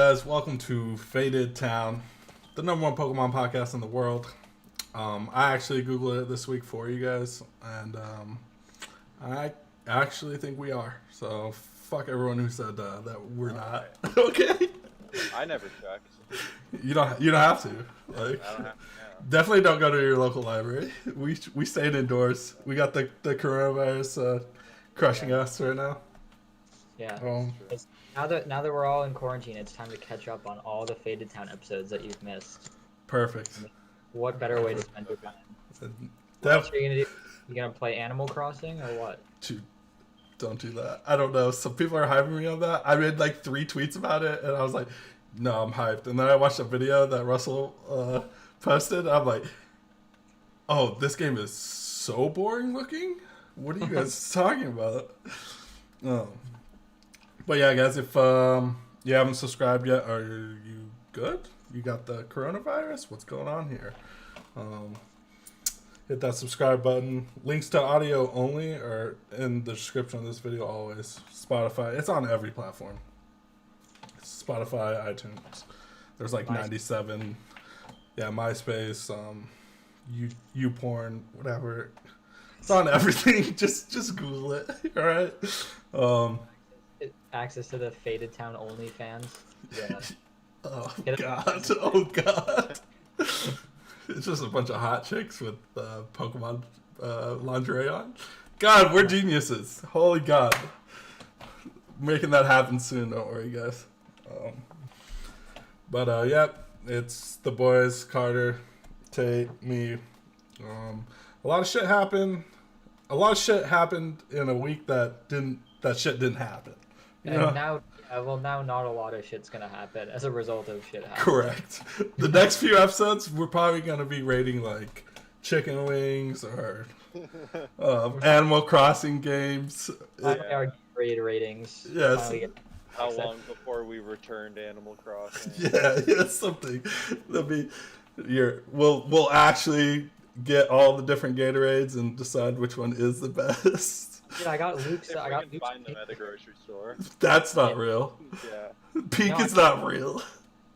guys? Welcome to Faded Town, the number one Pokemon podcast in the world. I actually Googled it this week for you guys, and I actually think we are. So fuck everyone who said that we're not. Okay. I never checked. You don't have to. Like, I don't have to. definitely don't go to your local library. We stayed indoors. We got the coronavirus crushing us right now. Yeah. Now that we're all in quarantine, it's time to catch up on all the Faded Town episodes that you've missed. Perfect. What better way to spend your time? What else are you gonna do? You gonna play Animal Crossing or what? Don't do that. I don't know. Some people are hyping me on that. I read like 3 tweets about it, and I was like, no, I'm hyped. And then I watched a video that Russell posted. I'm like, oh, this game is so boring looking. What are you guys talking about? But yeah, guys, if you haven't subscribed yet, are you good? You got the coronavirus? What's going on here? Hit that subscribe button. Links to audio only are in the description of this video always. Spotify. It's on every platform. Spotify, iTunes. There's like 97. Yeah, MySpace, YouPorn, whatever. It's on everything. Just Google it. All right. Access to the Faded Town OnlyFans. Yeah. Oh god. Oh god. It's just a bunch of hot chicks with Pokemon lingerie on. God, we're geniuses. Holy god. Making that happen soon, don't worry, guys. Yep, it's the boys, Carter, Tate, me. A lot of shit happened. A lot of shit happened in a week that shit didn't happen. And now not a lot of shit's gonna happen as a result of shit happening. Correct. The next few episodes, we're probably gonna be rating like chicken wings or Animal Crossing games. Our grade ratings. Yes. How long before we return to Animal Crossing? Yeah, something. We'll actually get all the different Gatorades and decide which one is the best. Dude, I got Luke's. I got Luke's find them at the grocery store. That's not real. Yeah. Pink is not real.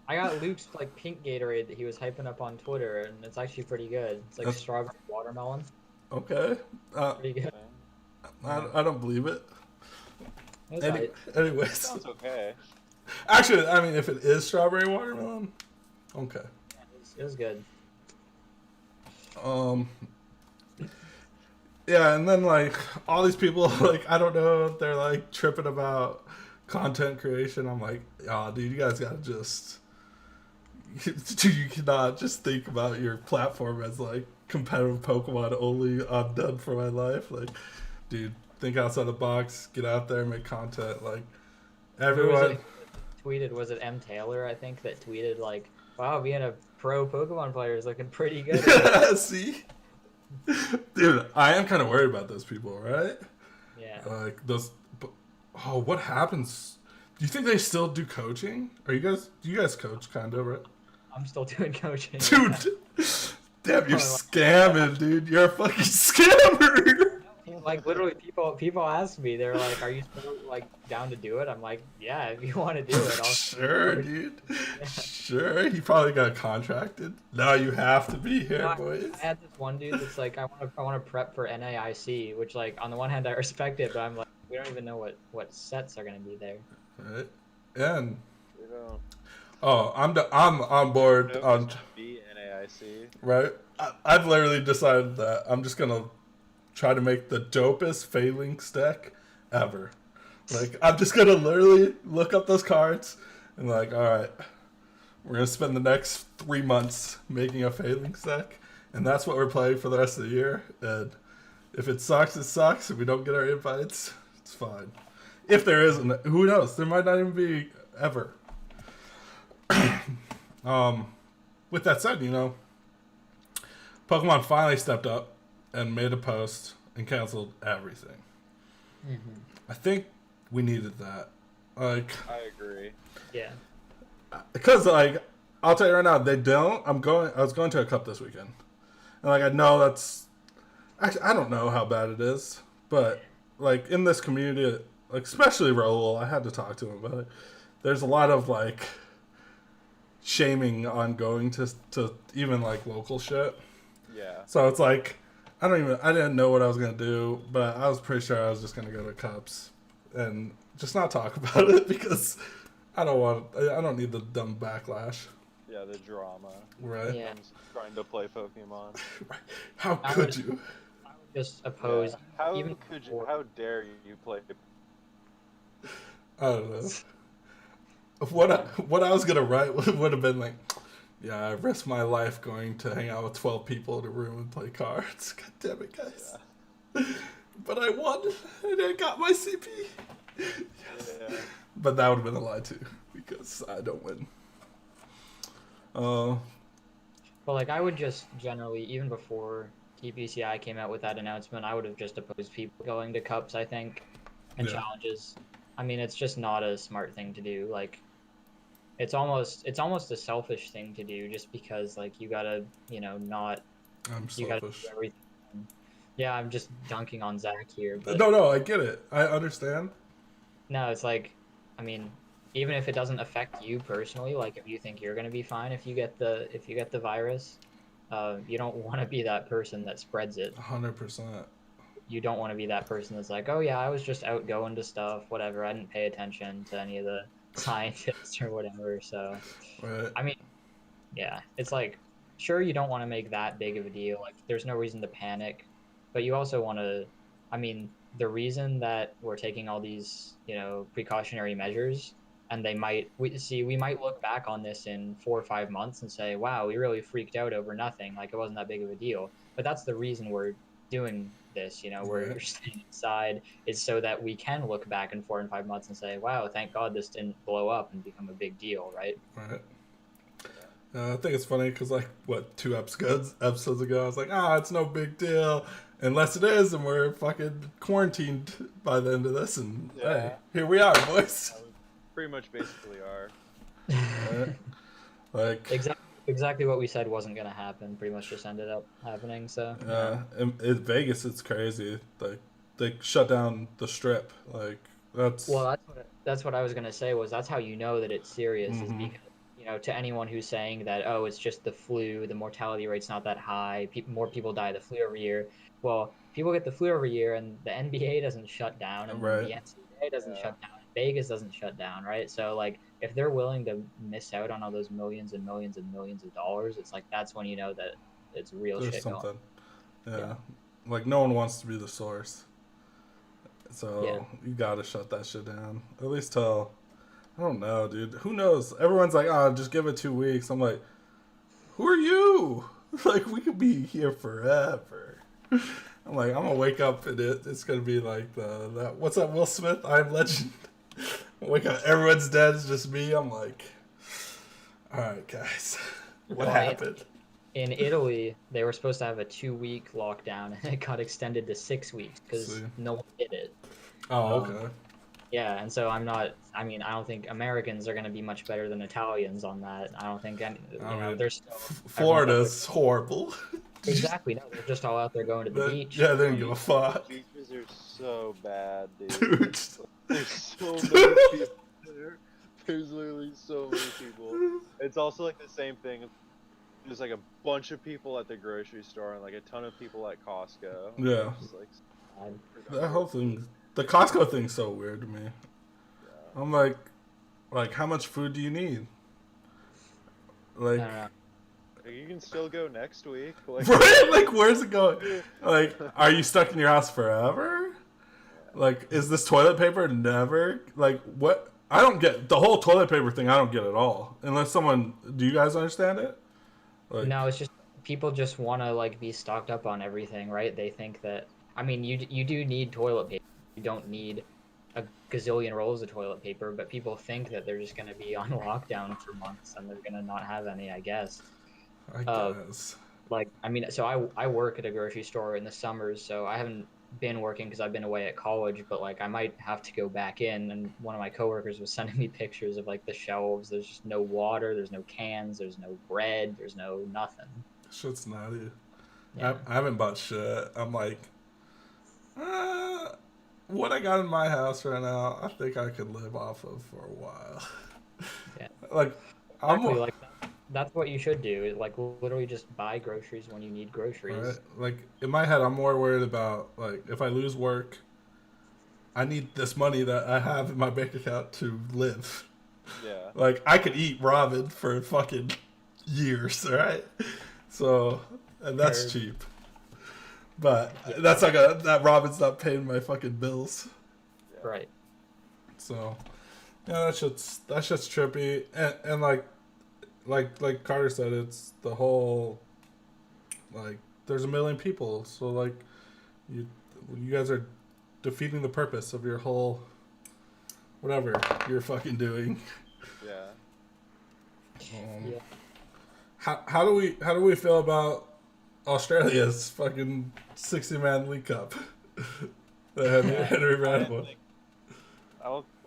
I got Luke's like pink Gatorade that he was hyping up on Twitter, and it's actually pretty good. It's like strawberry watermelon. Okay. Pretty good. I don't believe it. Anyways. Sounds okay. Actually, I mean, if it is strawberry watermelon, okay. Yeah, it was good. Yeah, and then like all these people, like I don't know, they're like tripping about content creation. I'm like, oh, dude, you guys gotta just, you cannot just think about your platform as like competitive Pokemon only. I'm done for my life. Like, dude, think outside the box, get out there, make content. Like, everyone Was it M. Taylor, I think, that tweeted like, wow, being a pro Pokemon player is looking pretty good. See? Dude, I am kind of worried about those people, right? Yeah. Like, what happens? Do you think they still do coaching? Do you guys coach kind of, right? I'm still doing coaching. Dude, damn, you're scamming, dude. You're a fucking scammer. Like literally, people ask me, they're like, "Are you still like down to do it?" I'm like, "Yeah, if you want to do it, I'll." Sure, dude. Yeah. Sure, he probably got contracted. No, you have to be here, boys. I had this one dude that's like, I want to prep for NAIC, which like on the one hand I respect it, but I'm like, we don't even know what sets are gonna be there. Right, and I'm on board on be NAIC. Right, I've literally decided that I'm just gonna try to make the dopest Phalanx deck ever. Like, I'm just gonna literally look up those cards and like, all right, we're gonna spend the next 3 months making a Phalanx deck, and that's what we're playing for the rest of the year. And if it sucks, it sucks. If we don't get our invites, it's fine. If there isn't, who knows? There might not even be ever. With that said, Pokemon finally stepped up and made a post and canceled everything. Mm-hmm. I think we needed that. Like, I agree. Yeah. Because like, I'll tell you right now, they don't. I was going to a cup this weekend, and like I know that's. Actually, I don't know how bad it is, but like in this community, like especially Raul, I had to talk to him about it. There's a lot of like shaming on going to even like local shit. Yeah. So it's like I didn't know what I was gonna do, but I was pretty sure I was just gonna go to Cups and just not talk about it because I don't need the dumb backlash. Yeah, the drama. Right? Yeah. I'm trying to play Pokemon. How I could would- you? I would just oppose. Yeah. How even could you? before- How dare you play? I don't know. What I was gonna write would have been like, yeah, I risked my life going to hang out with 12 people in a room and play cards. God damn it, guys. Yeah. But I won and I got my CP. Yes. Yeah. But that would have been a lie too because I don't win. But like I would just generally, even before TPCI came out with that announcement, I would have just opposed people going to cups, I think, and Yeah. challenges. I mean, it's just not a smart thing to do. Like, it's almost a selfish thing to do, just because like you gotta, not I'm you gotta do selfish. everything. Yeah, I'm just dunking on Zach here, but No, I get it. I understand. no, it's like, I mean, even if it doesn't affect you personally, like if you think you're gonna be fine if you get the virus, you don't want to be that person that spreads it. 100%. You don't want to be that person that's like, oh yeah, I was just out going to stuff, whatever. I didn't pay attention to any of the scientists or whatever. So, Right. I mean, yeah, it's like, sure, you don't want to make that big of a deal. Like, there's no reason to panic, but you also want to, I mean, the reason that we're taking all these, precautionary measures, and we might look back on this in 4 or 5 months and say, wow, we really freaked out over nothing. Like, it wasn't that big of a deal. But that's the reason we're doing this, we're Right. staying inside, is so that we can look back in 4 and 5 months and say, wow, thank God this didn't blow up and become a big deal, right? Right. I think it's funny because, like, what, 2 episodes ago, I was like, it's no big deal. Unless it is, and we're fucking quarantined by the end of this, and hey, Yeah. here we are, boys. Pretty much, basically are. Right? Like, Exactly what we said wasn't going to happen pretty much just ended up happening. So in Vegas, it's crazy. Like, they shut down the strip. Like, that's. well, that's what I was going to say, was that's how you know that it's serious, is Mhm. because to anyone who's saying that, oh, it's just the flu, the mortality rate's not that high, more people die of the flu every year. Well, people get the flu every year, and the NBA doesn't shut down, and Right. the NCAA doesn't Yeah. shut down, and Vegas doesn't shut down, right? So, like, if they're willing to miss out on all those millions and millions and millions of dollars, it's like, that's when you know that it's real There's shit going. something. Yeah. Yeah. Like, no one wants to be the source. So, Yeah. you gotta shut that shit down. At least till. I don't know, dude. Who knows? Everyone's like, just give it 2 weeks. I'm like, who are you? Like, we could be here forever. I'm like, I'm gonna wake up and it's gonna be like that. What's that, Will Smith? I'm Legend. Wake up, everyone's dead. It's just me. I'm like, all right, guys, what Well, happened? In Italy, they were supposed to have a 2-week lockdown, and it got extended to 6 weeks because See. no one did it. Oh, okay. Yeah, and so I don't think Americans are going to be much better than Italians on that. I don't think they're still Florida's horrible. exactly. No, they're just all out there going to the beach. Yeah, they didn't give a fuck. Beaches are so bad, dude. Dude. There's so many people there. There's literally so many people. It's also like the same thing. There's like a bunch of people at the grocery store and like a ton of people at Costco. Yeah. It's just, like, That whole thing, the Costco thing's so weird to me. yeah. I'm like, how much food do you need? Like, I don't know. Like, you can still go next week. Like, right? Like, where's it going? Like, are you stuck in your house forever? Like, is this toilet paper never? Like, what? I don't get the whole toilet paper thing. I don't get at all. Unless someone, do you guys understand it? Like, No, it's just people just want to like be stocked up on everything, right? They think that, I mean, you do need toilet paper. You don't need a gazillion rolls of toilet paper, but people think that they're just going to be on lockdown for months and they're going to not have any, I guess. I guess. Like, I mean, so I work at a grocery store in the summers, so I haven't been working because I've been away at college, but like I might have to go back in, and one of my coworkers was sending me pictures of like the shelves. There's just no water, there's no cans, there's no bread, there's no nothing. Shit's naughty. Yeah. I haven't bought shit. I'm like, what I got in my house right now, I think I could live off of for a while. Yeah. Like, Exactly, like That's what you should do. Like literally just buy groceries when you need Right? groceries. Like in my head, I'm more worried about like if I lose work, I need this money that I have in my bank account to live. Yeah. Like I could eat ramen for fucking years, right? So, and that's Or cheap. But yeah, that's not gonna, that ramen's not paying my fucking bills. Yeah. right. So, yeah, that's just trippy. And like Carter said, it's the whole like there's a million people, so like you you guys are defeating the purpose of your whole whatever you're fucking doing. Yeah. Um, Yeah. how do we feel about Australia's fucking 60-man League Cup? The Yeah. Henry I ran didn't one. think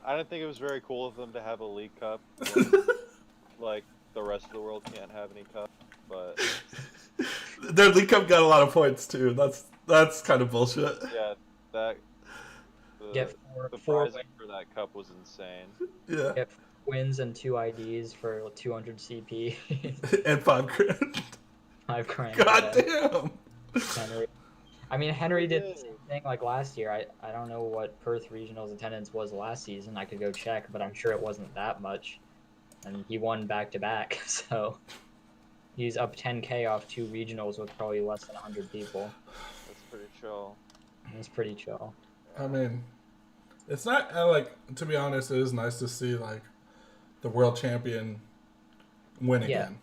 I didn't think it was very cool of them to have a League Cup when like the rest of the world can't have any cups. But Their League Cup got a lot of points too. That's kind of bullshit. yeah, that Get the four, the four pricing for that cup was insane. Yeah, get 4 wins and 2 IDs for 200 CP. and $5,000. 5 grand. God Yeah. damn. Henry. I mean, Henry did the Yeah. same thing like last year. I don't know what Perth Regionals attendance was last season. I could go check, but I'm sure it wasn't that much. And he won back to back, so he's up 10K off 2 regionals with probably less than 100 people. That's pretty chill. It's pretty chill. I mean, it's not like, to be honest, it is nice to see like the world champion win Yeah. again.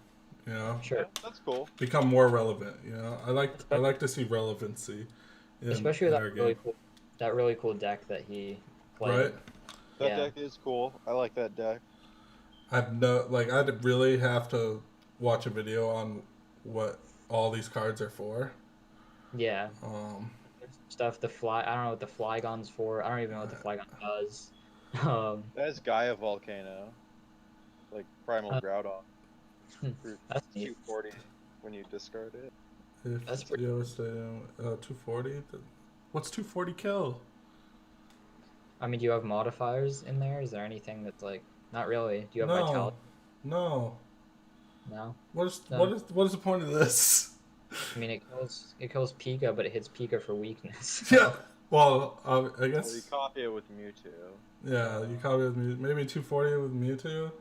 You know, Sure. Yeah, that's cool. become more relevant. You know, I like to see relevancy. Especially in that our really game. cool, that really cool deck that he played. Right? That Yeah. deck is cool. I like that deck. I'd really have to watch a video on what all these cards are for. Yeah. Um, Stuff the fly. I don't know what the Flygon's for. I don't even know what the Flygon does. Um, That is Gaia Volcano, like Primal Uh, Groudon. For that's neat. 240 when you discard it. if That's pretty- you stay 240, what's 240 kill? I mean, do you have modifiers in there? Is there anything that's like not really? Do you have No, vitality? no. No. What is No. what is the point of this? I mean, it kills Pika, but it hits Pika for weakness. Yeah. Well, I Well, you guess copy it with Mewtwo. yeah. You copy with maybe 240 with Mewtwo,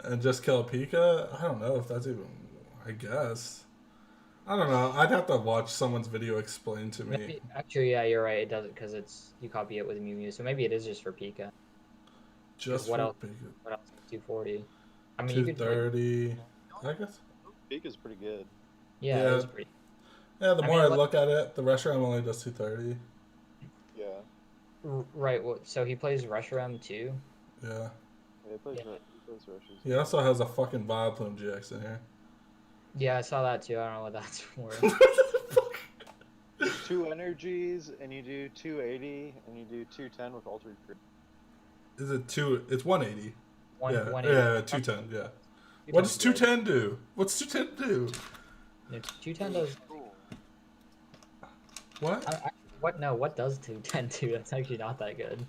and just kill a Pika. I don't know if that's even. I guess. I don't know. I'd have to watch someone's video explain to me. Maybe, actually, yeah, you're right. It doesn't because you copy it with Mew Mew. So maybe it is just for Pika. Just what for else? Pika. What else? 240. I mean, you could. 230. I guess. Pika's pretty good. Yeah, Yeah. it is pretty. Yeah, the I more mean, I look- look at it, the Reshiram only does 230. Yeah. Right. Well, so he plays Reshiram too. Yeah. Yeah, he plays, Yeah. he plays rushes. He also has a fucking Vileplume GX in here. Yeah, I saw that too. I don't know what that's for. 2 energies, and you do 280, and you do 210 with altered creep. Is it two? It's 180. One, Yeah, 180. yeah, 210. Yeah. What does 210 do? What's 210 do? 210 does. Cool. What? What? No, what does 210 do? That's actually not that good.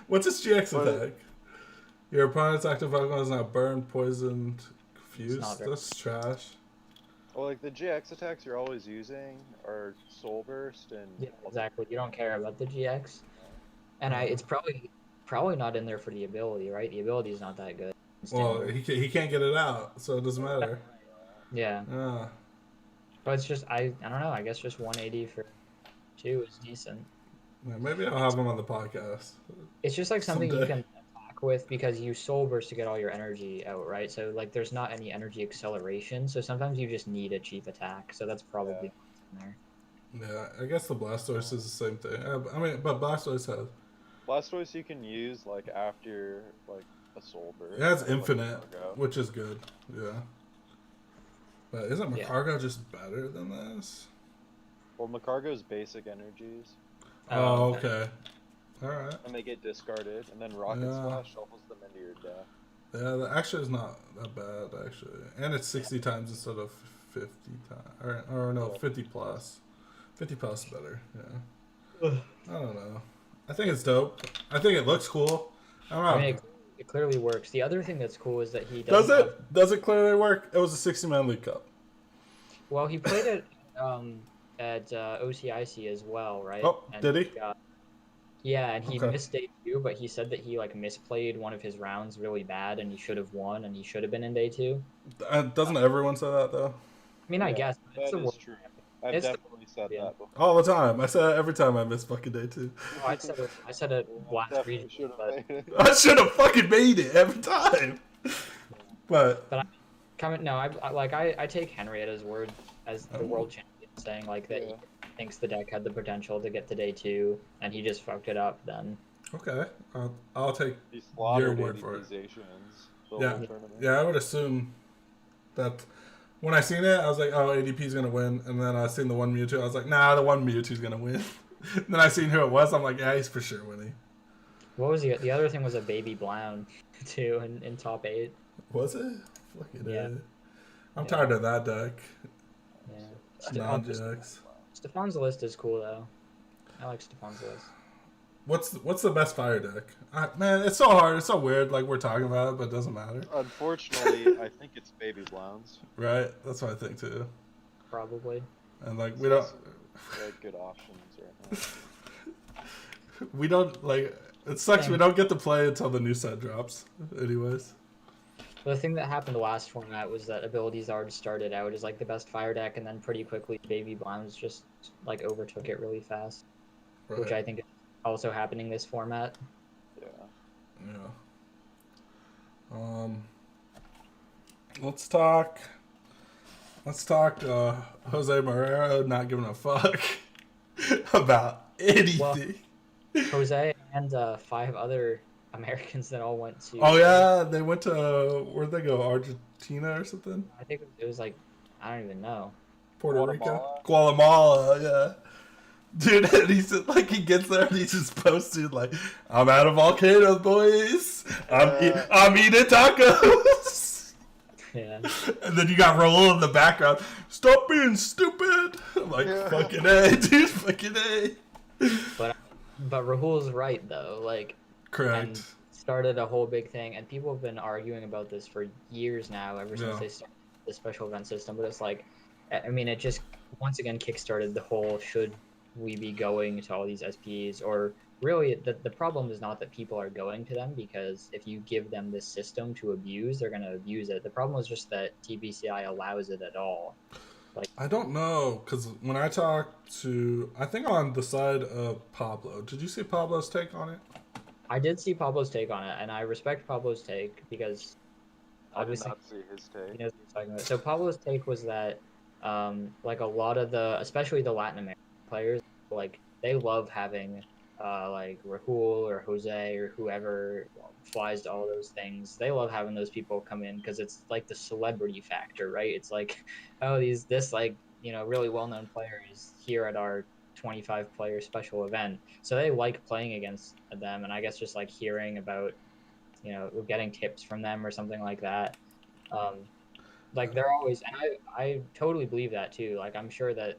What's his GX What- attack? Your opponent's active Pokemon is now burned, poisoned, confused. not very- That's trash. Well, like the GX attacks you're always using are Soul Burst and Yeah, exactly. You don't care about the GX, and it's probably not in there for the ability, right? The ability is not that good. Well, he can't get it out, so it doesn't matter. Yeah, Yeah. but it's just I don't know. I guess just 180 for 2 is decent. Yeah, maybe I'll have him on the podcast. It's just like something you Someday. can attack with because you soul burst to get all your energy out, right? So like there's not any energy acceleration. So sometimes you just need a cheap attack. So that's probably in there. Yeah, I guess the Blastoise is the same thing. I mean, but Blastoise has Blastoise you can use like after like a Soul Burst. it has like infinite, Margo. which is good. Yeah. But isn't Yeah. Macargo just better than this? Well, Macargo's basic energies, Oh, okay. All right. and they get discarded, and then Rocket Yeah. Splash shuffles them into your deck. Yeah, that actually is not that bad actually, and it's 60 times instead of 50 times, or no, 50 plus. 50 plus is better. Yeah. I don't know. I think it's dope. I think it looks cool. I'm not. I mean, it clearly works. The other thing that's cool is that he Does doesn't have. it? Does it clearly work? It was a 60-man League Cup. Well, he played it at OCIC as well, right? Oh, And did he? yeah, and he Okay. missed day 2, but he said that he like misplayed one of his rounds really bad, and he should have won, and he should have been in day 2. Doesn't everyone say that though? I mean, I Yeah, guess but it's that the is world. true. I've It's the definitely said yeah. that before. All the time. I say it every time I miss fucking day 2. No, I said it last Definitely region, should have but made it. I should have fucking made it every time. But I take Henry at his word as the world champion, saying like that Yeah. he thinks the deck had the potential to get to day 2, and he just fucked it up. Then okay, I'll take He slaughtered word for it. ADP's Asians the Yeah. whole tournament. Yeah, I would assume that when I seen it, I was like, oh, ADP's gonna win, and then I seen the one Mewtwo, I was like, nah, the one Mewtwo's gonna win. Then I seen who it was, I'm like, yeah, he's for sure winning. what was the other thing was a baby Blown too in top 8. Was it? Fucking Yeah. I'm Yeah. tired of that deck. Yeah. Non-Jax. Stefan's list is cool though. I like Stefan's list. What's the best fire deck? Man, it's so hard. It's so weird. Like we're talking about it, but it doesn't matter, Unfortunately, I think it's Baby Blowns. right? That's what I think too. Probably. And like we don't, They have good options right now. we don't like. It sucks. Same. We don't get to play until the new set drops. Anyways. The thing that happened last format was that Abilities Ard started out as like the best fire deck, and then pretty quickly Baby Blowns just like overtook it really fast, Right. which I think is also happening this format. Yeah. Yeah. Let's talk. Jose Morero not giving a fuck about anything. Jose and 5 other Americans that all went to. Oh yeah, they went to where'd they go? Argentina or something? I think it was like I don't even know. Puerto Guatemala? Rico? Guatemala, yeah. Dude, and he's like he gets there and he's just posting like, "I'm out of volcanoes, boys. I'm eating tacos." Yeah. And then you got Raul in the background. Stop being stupid. I'm like, Yeah. fucking A, dude, fucking A. But Rahul's right though. Like Correct. and started a whole big thing, and people have been arguing about this for years now, ever since Yeah. they started the special event system. But it's like, I mean, it just once again kickstarted the whole should we be going to all these SPs, or really the problem is not that people are going to them, because if you give them this system to abuse, they're going to abuse it. The problem is just that TBCI allows it at all. I don't know, because when I talked to, I think on the side of Pablo, did you see Pablo's take on it? I did see Pablo's take on it, and I respect Pablo's take because I did obviously not see his take. he knows what he's talking about. So Pablo's take was that like a lot of especially the Latin American players, like they love having like Rahul or Jose or whoever flies to all those things. They love having those people come in because it's like the celebrity factor, right? It's like, oh, this like, you know, really well-known player is here at our 25 player special event. So they like playing against them, and I guess just like hearing about, you know, getting tips from them or something like that. Like they're always, and I totally believe that too. Like I'm sure that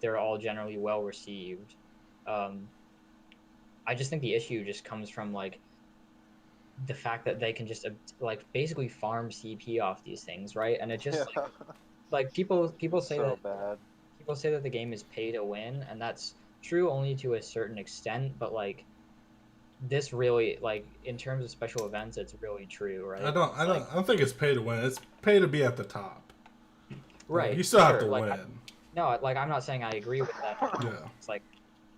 they're all generally well received. I just think the issue just comes from like the fact that they can just like basically farm CP off these things, right? And it just like people say so that bad. people say that the game is pay to win, and that's true only to a certain extent, but like this really, like in terms of special events, it's really true, right? I don't think it's pay to win. It's pay to be at the top. Right. You still have to like, win. No, like I'm not saying I agree with that. Yeah. It's like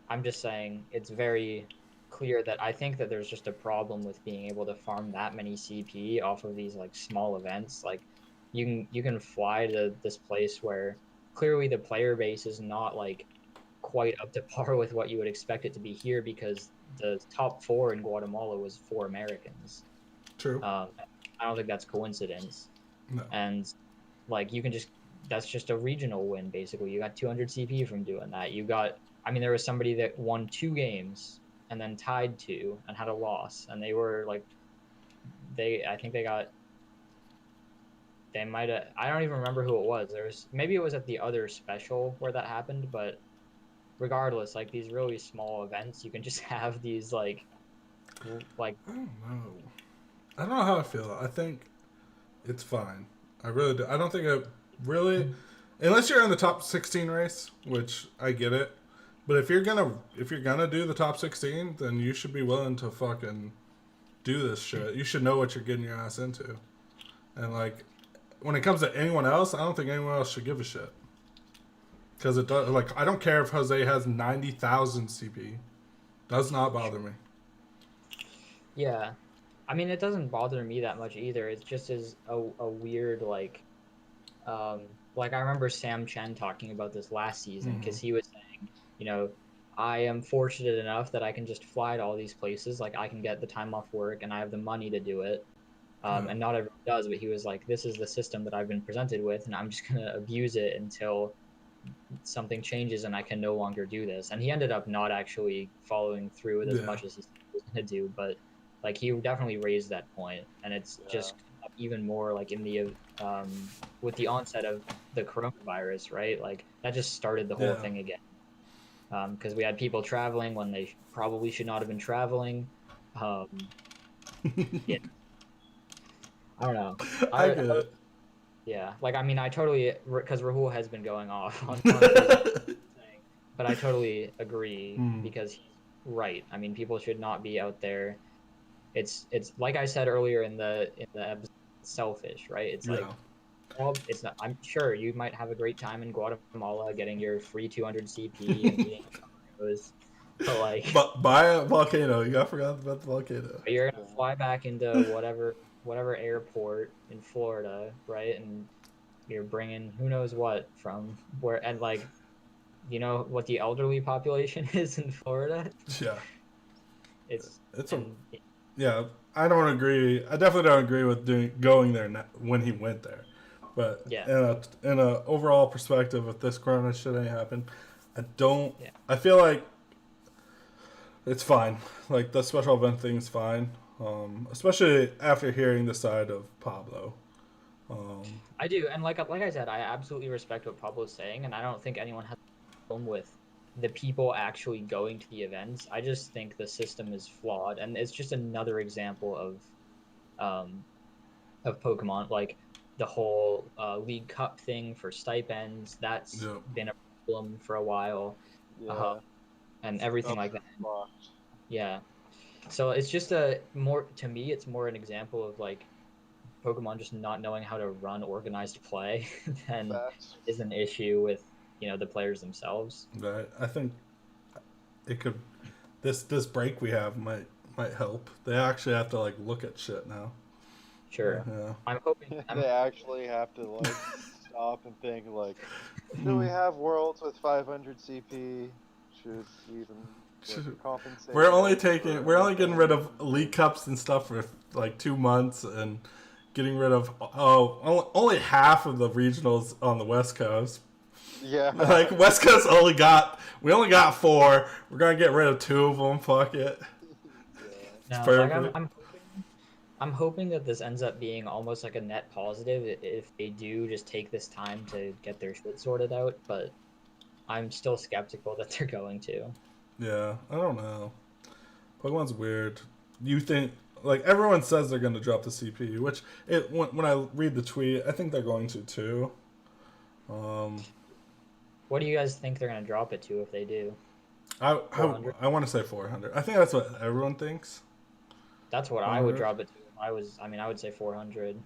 I'm just saying it's very clear that I think that there's just a problem with being able to farm that many CP off of these like small events. Like you can fly to this place where clearly the player base is not like quite up to par with what you would expect it to be here, because the top 4 in Guatemala was 4 Americans. True. I don't think that's coincidence. No. And like you can just, that's just a regional win basically. You got 200 CP from doing that. You got, I mean, there was somebody that won 2 games and then tied 2 and had a loss, and they were like, I think they might have, I don't even remember who it was. Maybe it was at the other special where that happened, but regardless, like these really small events, you can just have these like I don't know. I don't know how I feel. I think it's fine. I really do. I don't think it really, unless you're in the top 16 race, which I get it. But if you're gonna do the top 16, then you should be willing to fucking do this shit. You should know what you're getting your ass into. And like, when it comes to anyone else, I don't think anyone else should give a shit. Because it does. Like, I don't care if Jose has 90,000 CP. Does not bother me. Yeah. I mean, it doesn't bother me that much either. It's just as a weird, like I remember Sam Chen talking about this last season because he was saying, you know, I am fortunate enough that I can just fly to all these places. Like, I can get the time off work and I have the money to do it. And not everyone does, but he was like, this is the system that I've been presented with, and I'm just going to abuse it until something changes and I can no longer do this. And he ended up not actually following through with as much as he said he was going to do, but like he definitely raised that point, and it's just even more like in the with the onset of the coronavirus, right? Like that just started the whole thing again, because we had people traveling when they probably should not have been traveling. Yeah. I don't know. I get it. Yeah, like I mean, I totally, because Rahul has been going off on thing, but I totally agree because he's right. I mean, people should not be out there. It's like I said earlier in the episode, it's selfish, right? It's like, well, it's not. I'm sure you might have a great time in Guatemala getting your free 200 CP and eating tacos, but like, but buy a volcano. You got forgot about the volcano. You're gonna fly back into whatever airport in Florida, right? And you're bringing who knows what from where, and like, you know what the elderly population is in Florida? Yeah. It's yeah. I don't agree. I definitely don't agree with going there when he went there. But in a overall perspective, if this corona shit ain't happened, I don't. Yeah. I feel like it's fine. Like the special event thing's fine. Especially after hearing the side of Pablo. I do, and like I said, I absolutely respect what Pablo's saying, and I don't think anyone has a problem with the people actually going to the events. I just think the system is flawed, and it's just another example of Pokemon, like the whole League Cup thing for stipends. That's been a problem for a while, and everything like that. Yeah. So it's just to me, it's more an example of like Pokemon just not knowing how to run organized play than is an issue with, you know, the players themselves. Right. I think it could. This break we have might help. They actually have to like look at shit now. Sure. Yeah. I'm hoping they actually have to like stop and think like, do we have worlds with 500 CP? Should even. We're only getting rid of League Cups and stuff for like 2 months and getting rid of only half of the regionals on the West Coast. Yeah, like West Coast we only got 4. We're gonna get rid of 2 of them. Fuck it. No, like I'm hoping that this ends up being almost like a net positive if they do just take this time to get their shit sorted out. But I'm still skeptical that they're going to. Yeah, I don't know. Pokemon's weird. You think, like, everyone says they're going to drop the CP, which, when I read the tweet, I think they're going to, too. What do you guys think they're going to drop it to if they do? I want to say 400. I think that's what everyone thinks. That's what I would drop it to. I would say 400.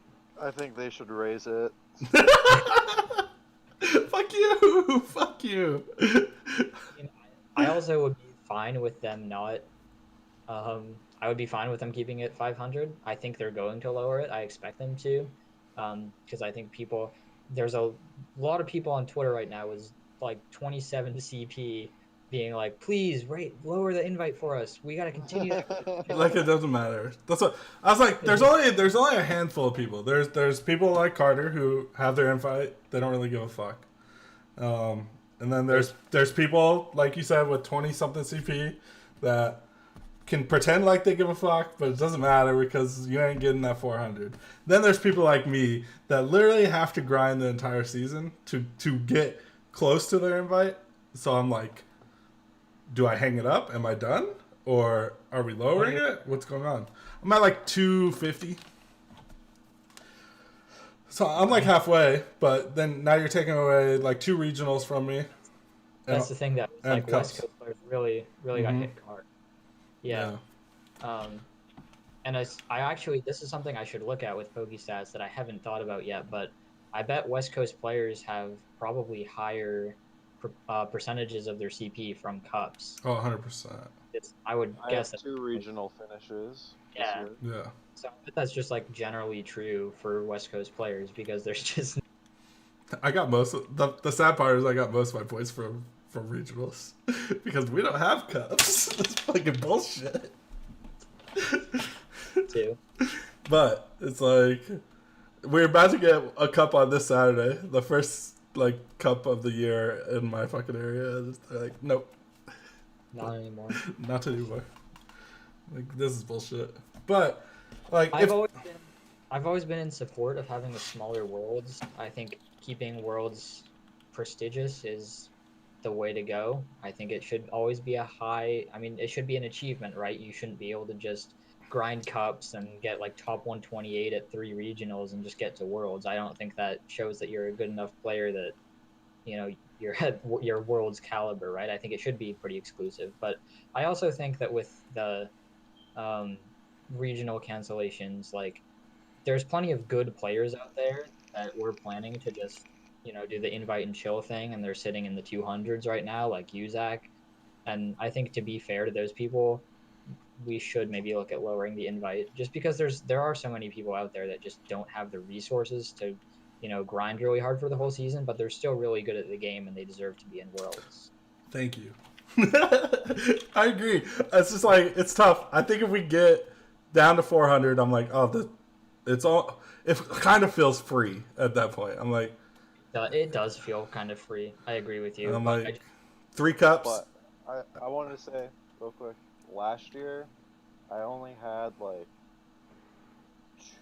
I think they should raise it. Fuck you! Fuck you! I also would be fine with them not. I would be fine with them keeping it 500. I think they're going to lower it. I expect them to, because I think there's a lot of people on Twitter right now with like 27 CP being like, please lower the invite for us. We gotta continue. Like it doesn't matter. That's what I was like. There's only a handful of people. There's people like Carter who have their invite. They don't really give a fuck. And then there's people like you said with 20 something CP that can pretend like they give a fuck, but it doesn't matter because you ain't getting that 400. Then there's people like me that literally have to grind the entire season to get close to their invite. So I'm like, do I hang it up? Am I done? Or are we lowering it? What's going on? I'm at like 250. So I'm like halfway, but then now you're taking away like 2 regionals from me. That's the thing that and like West cups. Coast players really got Mhm. hit hard. Yeah. And I actually, this is something I should look at with PokeStats that I haven't thought about yet, but I bet West Coast players have probably higher percentages of their CP from cups. Oh, 100%. I would I have guess that, 2 regional finishes this yeah. year. Yeah. So I bet that's just like generally true for West Coast players because there's just I got most of the sad part is I got most of my points from regionals because we don't have cups. That's fucking bullshit. too. But it's like we're about to get a cup on this Saturday, the first like cup of the year in my fucking area. They're like, nope, Not anymore. not anymore. Like this is bullshit. But like I've always been in support of having the smaller worlds. I think keeping worlds prestigious is the way to go. I think it should always be it should be an achievement, right? You shouldn't be able to just grind cups and get like top 128 at 3 regionals and just get to worlds. I don't think that shows that you're a good enough player that, you're at your world's caliber, right? I think it should be pretty exclusive. But I also think that with the um, regional cancellations, like there's plenty of good players out there that we're planning to just, do the invite and chill thing, and they're sitting in the 200s right now, like Uzak. And I think to be fair to those people, we should maybe look at lowering the invite, just because there are so many people out there that just don't have the resources to, grind really hard for the whole season, but they're still really good at the game and they deserve to be in Worlds. thank you. I agree. It's just like it's tough. I think if we get down to 400, I'm like, it's all. It kind of feels free at that point. I'm like, It does feel kind of free. I agree with you. I'm But like, 3 cups. But I wanted to say real quick, last year I only had like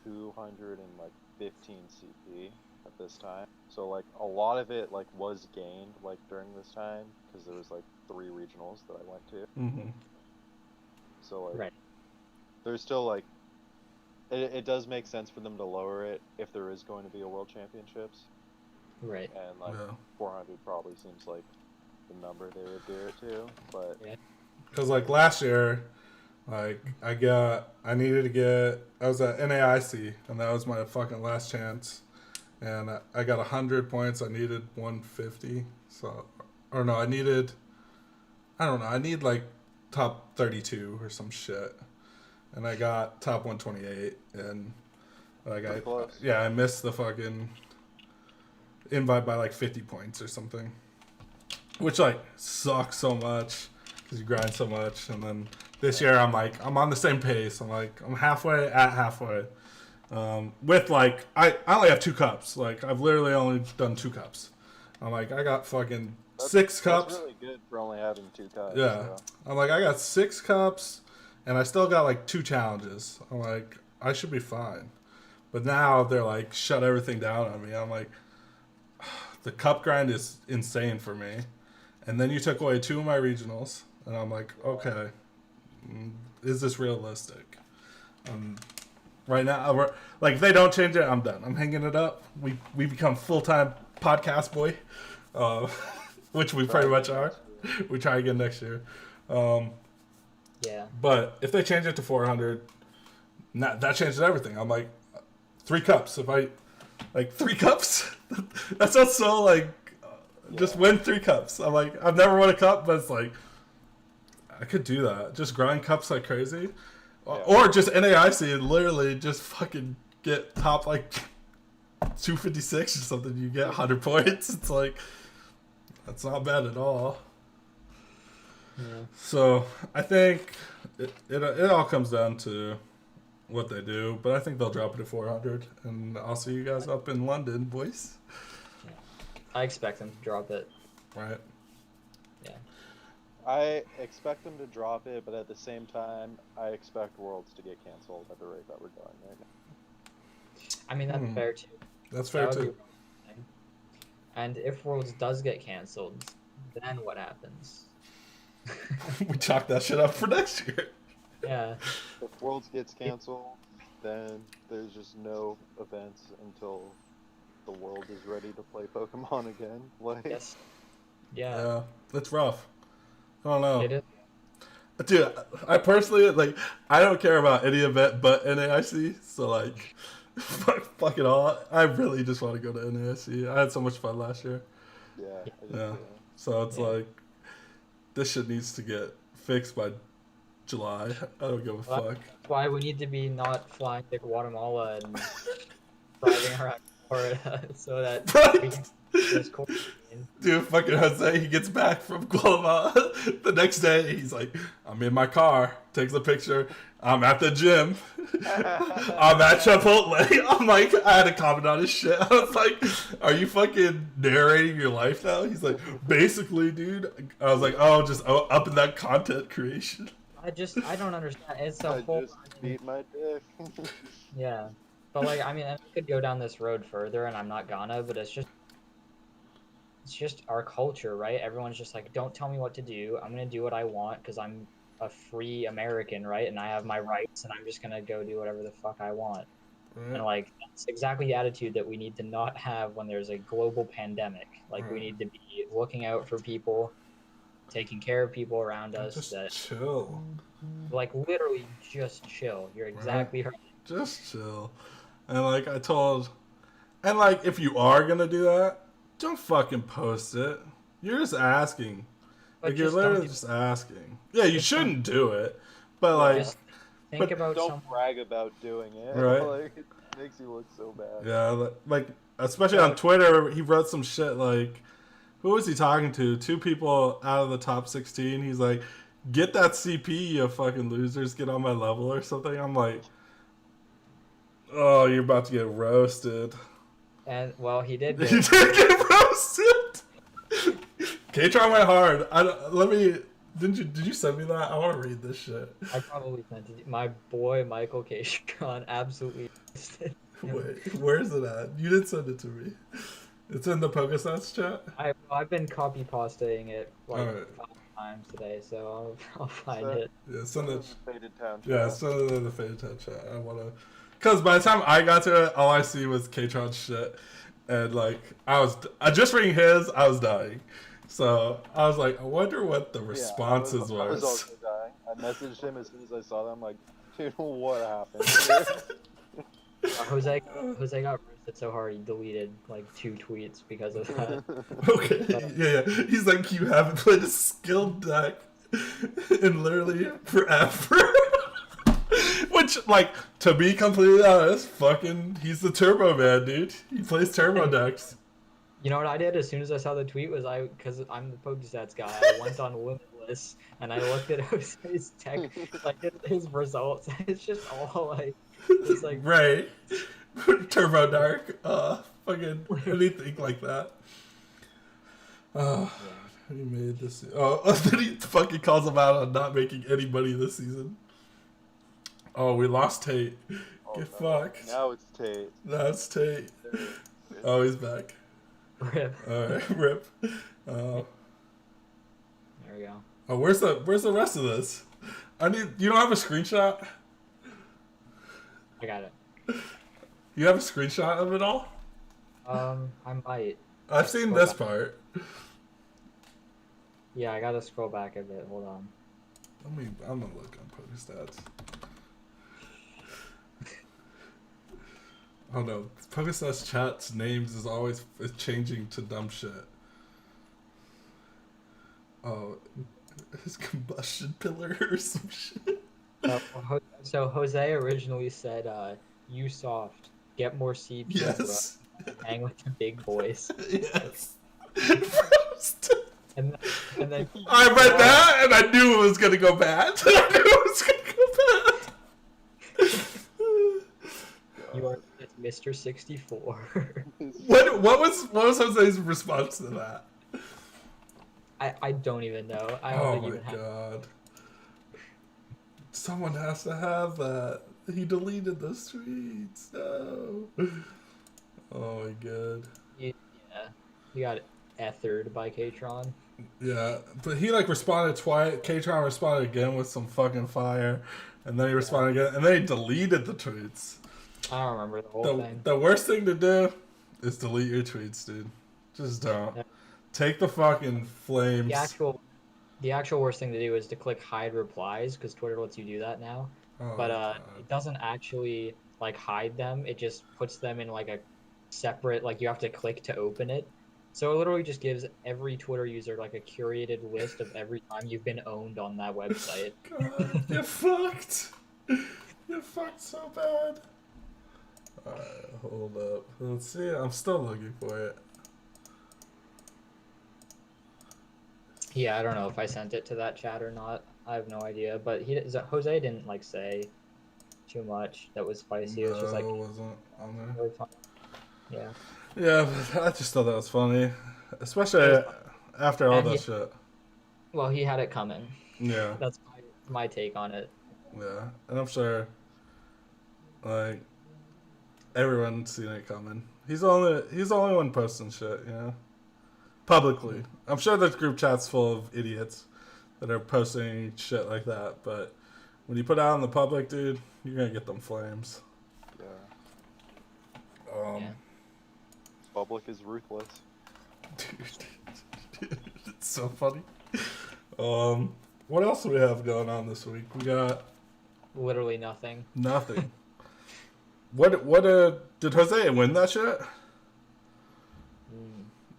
215 CP at this time. So like a lot of it like was gained like during this time because there was like 3 regionals that I went to. Mm-hmm. So like right. there's still like it does make sense for them to lower it if there is going to be a World Championships. Right. And like 400 probably seems like the number they would do it to, but because like last year, like I was at NAIC and that was my fucking last chance, and I got 100 points. I needed 150, so or no, I need like top 32 or some shit, and I got top 128, and like I missed the fucking invite by like 50 points or something, which like sucks so much because you grind so much. And then this year I'm on the same pace. I'm halfway at halfway. With like I only have 2 cups. Like I've literally only done 2 cups. I'm like I got fucking 6 cups. That's really good for only having 2 cups. Yeah. So. I'm like I got 6 cups and I still got like 2 challenges. I'm like I should be fine. But now they're like shut everything down on me. I'm like the cup grind is insane for me. And then you took away 2 of my regionals. And I'm like, okay, is this realistic? Right now, like, if they don't change it, I'm done. I'm hanging it up. We become full-time podcast boy, which we pretty much are. We try again next year. Yeah. But if they change it to 400, that changes everything. I'm like, 3 cups. If I, like, 3 cups? That sounds so, like, just win 3 cups. I'm like, I've never won a cup, but it's like, I could do that. Just grind cups like crazy. Yeah. Or just NAIC and literally just fucking get top, like, 256 or something. You get 100 points. It's like, that's not bad at all. Yeah. So, I think it all comes down to what they do, but I think they'll drop it to 400, and I'll see you guys up in London, boys. Yeah. I expect them to drop it. Right. Yeah. I expect them to drop it, but at the same time, I expect Worlds to get canceled at the rate that we're going right now. I mean, that's fair too. That's fair too. And if Worlds does get canceled, then what happens? We chalk that shit up for next year. Yeah. If Worlds gets canceled, then there's just no events until the world is ready to play Pokemon again. Like, Yes. Yeah. Yeah, that's rough. I don't know. It is. Dude, I personally, like, I don't care about any event but NAIC, so, like, fuck it all. I really just want to go to NAIC. I had so much fun last year. yeah. Yeah. So it's Yeah. like, this shit needs to get fixed by July. I don't give a Well, fuck. That's why we need to be not flying to Guatemala and driving around Florida so that we Right? can this quarantine. Dude, fucking Jose, he gets back from Guatemala. The next day, he's like, I'm in my car. Takes a picture. I'm at the gym. I'm at Chipotle. I'm like, I had to comment on his shit. I was like, are you fucking narrating your life now? He's like, basically, dude. I was like, oh, just up in that content creation. I don't understand. It's a I whole just beat my dick. yeah. But like I mean I could go down this road further and I'm not gonna, but it's just our culture, right? Everyone's just like, don't tell me what to do. I'm gonna do what I want because I'm a free American, right? And I have my rights and I'm just gonna go do whatever the fuck I want. And like that's exactly the attitude that we need to not have when there's a global pandemic. Like we need to be looking out for people, taking care of people around us. Just That chill. like literally just chill. You're exactly right. Just chill. And like I told, and like if you are gonna do that, don't fucking post it. You're just asking. But Like you're just literally don't just asking. Yeah, you Just shouldn't do it. But like, just think but about Don't some. brag about doing it. Right. Like, it makes you look so bad. yeah, like especially on Twitter, he wrote some shit like, who was he talking to? 2 people out of the top 16. He's like, get that CP, you fucking losers. Get on my level or something. I'm like, oh, you're about to get roasted. And well, he did. You Get, did get roasted. K-Tron went hard. Let me. Did you send me that? I want to read this shit. I probably sent it. My boy Michael Kashon absolutely. Wait, where is it at? You didn't send it to me. It's in the Pokestats chat. I've been copy pasting it like Alright. 5 times today, so I'll find So- it. Yeah, send it. Faded Town. Yeah, chat. send it in the Faded Tab chat. I wanna, cause by the time I got to it, all I see was K-Tron shit, and like I just reading his, I was dying. So I was like, I wonder what the Yeah, responses I was was. also dying. I messaged him as soon as I saw that. I'm like, dude, what happened? Jose got roasted so hard he deleted like 2 tweets because of that. Okay, yeah. He's like, you haven't played a skilled deck in literally forever. Which, like, to be completely honest, fucking, he's the Turbo Man, dude. He plays Turbo decks. You know what I did as soon as I saw the tweet was because I'm the Pokestats guy, I went on Limitless and I looked at Jose's tech, like his results. It's just all like, it's like Right. Turbo Dark. Fucking anything like that. He made this. Oh, then he fucking calls him out on not making any money this season. Oh, we lost Tate. Get fucked. Now it's Tate. That's Tate. Oh, he's back. rip. Alright, rip. There we go. Oh, where's the rest of this? You don't have a screenshot? I got it. You have a screenshot of it all? I might. I've seen this part. Yeah, I gotta scroll back a bit. Hold on. I'm gonna look on Pokestats. Oh no, Pokestats chat's names is always changing to dumb shit. Oh, his combustion pillar or some shit. So Jose originally said, "You soft, get more CP, Yes. bro. Hang with the big boys." Yes. And then I read that and I knew it was gonna go bad. I knew it was gonna go bad. you are Mr. 64. What was Jose's response to that? I don't even know. I don't Oh think my even have. god. Someone has to have that. He deleted the tweets. No. Oh my god. Yeah, you got it. ethered by Katron. Yeah, but he like responded twice. Katron responded again with some fucking fire, and then he responded again, and then he deleted the tweets. I don't remember the whole The thing. the worst thing to do is delete your tweets, dude. Just don't. Yeah. Take the fucking flames. The actual worst thing to do is to click hide replies because Twitter lets you do that now. Oh, But God. it doesn't actually like hide them. It just puts them in like a separate, like you have to click to open it. So it literally just gives every Twitter user like a curated list of every time you've been owned on that website. God, you're fucked. You're fucked so bad. Alright, hold up. Let's see. I'm still looking for it. Yeah, I don't know if I sent it to that chat or not. I have no idea. But Jose didn't like say too much that was spicy. It was just like No, it wasn't on there. really fun. Yeah. Yeah, but I just thought that was funny. Especially after all And that shit. Well, he had it coming. Yeah, That's my take on it. yeah. And I'm sure, like, everyone's seen it coming. He's the only one posting shit, you know? Publicly. I'm sure there's group chats full of idiots that are posting shit like that, but when you put it out in the public, dude, you're gonna get them flames. Yeah. Yeah. Public is ruthless. Dude, it's so funny. What else do we have going on this week? We got Literally nothing. nothing. What did Jose win that shit?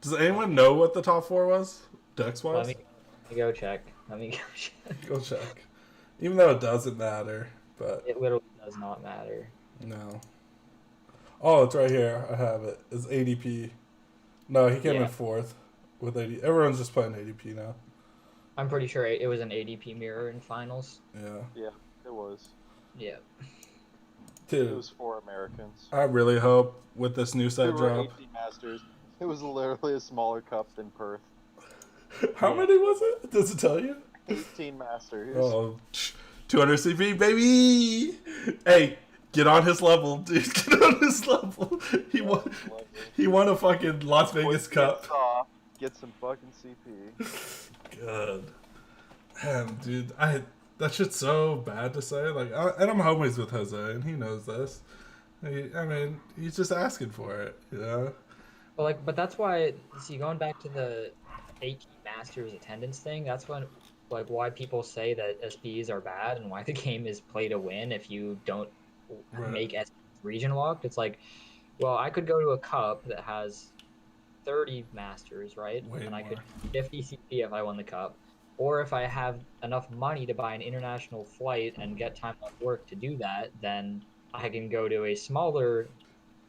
Does anyone know what the top four was? Dex wise? Let me go check. Let me go check. Go check. Even though it doesn't matter, but It literally does not matter. no. Oh, it's right here. I have it. It's ADP. No, he came Yeah. in fourth with ADP. Everyone's just playing ADP now. I'm pretty sure it was an ADP mirror in finals. Yeah. Yeah, it was. Yeah. It Dude, was 4 Americans. I really hope with this new There set were drop. 18 Masters. It was literally a smaller cup than Perth. How many was it? Does it tell you? 18 Masters. Oh, 200 CP, baby! Hey, get on his level, dude. Get on his level. He won a fucking Las Vegas Cup. Get some fucking CP. God. Man, dude, that shit's so bad to say. Like, and I'm homies with Jose, and he knows this. I mean, he's just asking for it, you know? But that's why. See, going back to the 18 Masters attendance thing, that's when, why people say that SPs are bad and why the game is play to win if you don't make SPs region locked. It's like, well, I could go to a cup that has 30 Masters, right? Way and I more. could 50 CP if I won the cup. Or if I have enough money to buy an international flight and get time off work to do that, then I can go to a smaller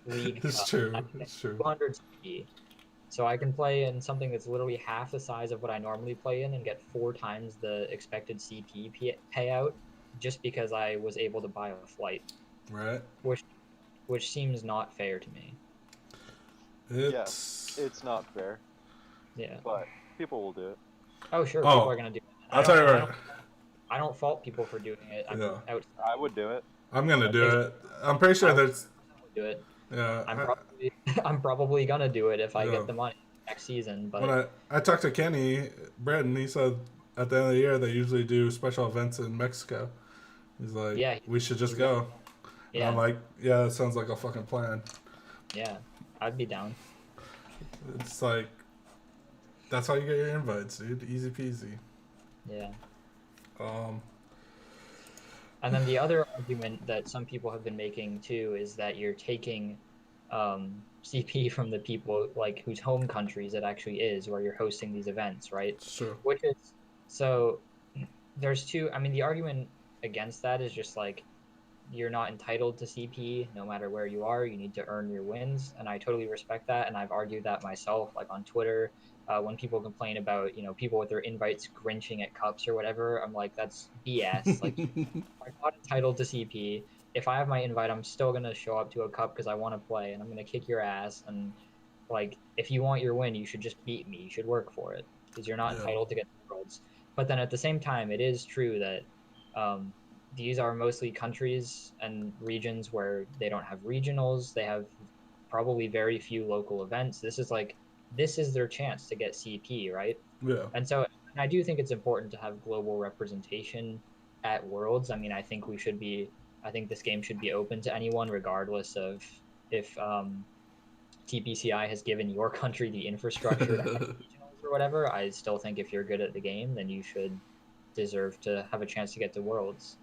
league. It's cup. true. I can get It's true. 200 CP. So I can play in something that's literally half the size of what I normally play in and get 4 times the expected CP payout just because I was able to buy a flight, Right? which seems not fair to me. It's not fair, Yeah. but people will do it. Oh, sure. Oh, People are gonna do it. I'll tell you right. I don't fault people for doing it. I'm Yeah. out. I would do it. I'm gonna do it. I'm pretty sure there's. Do it. Yeah. I'm probably gonna do it if I Yeah. get the money next season. But When I talked to Kenny Britton, he said at the end of the year they usually do special events in Mexico. He's like, Yeah, we should just go. And yeah, I'm like, yeah, that sounds like a fucking plan. yeah, I'd be down. It's like, that's how you get your invites, dude. Easy peasy. Yeah. Um, And then the other argument that some people have been making too is that you're taking CP from the people like whose home countries it actually is, where you're hosting these events, right? sure. Which is so. There's two. I mean, the argument against that is just like you're not entitled to CP no matter where you are. You need to earn your wins, and I totally respect that. And I've argued that myself, like on Twitter, when people complain about people with their invites grinching at cups or whatever. I'm like, that's BS. Like, I'm not entitled to CP. If I have my invite, I'm still gonna show up to a cup because I want to play, and I'm gonna kick your ass. And like, if you want your win, you should just beat me. You should work for it because you're not entitled to get the worlds. But then at the same time, it is true that these are mostly countries and regions where they don't have regionals. They have probably very few local events. This is like this is their chance to get CP, right? Yeah. And so I do think it's important to have global representation at Worlds. I mean, I think this game should be open to anyone, regardless of if TPCI has given your country the infrastructure to have regionals or whatever. I still think if you're good at the game, then you should deserve to have a chance to get to Worlds.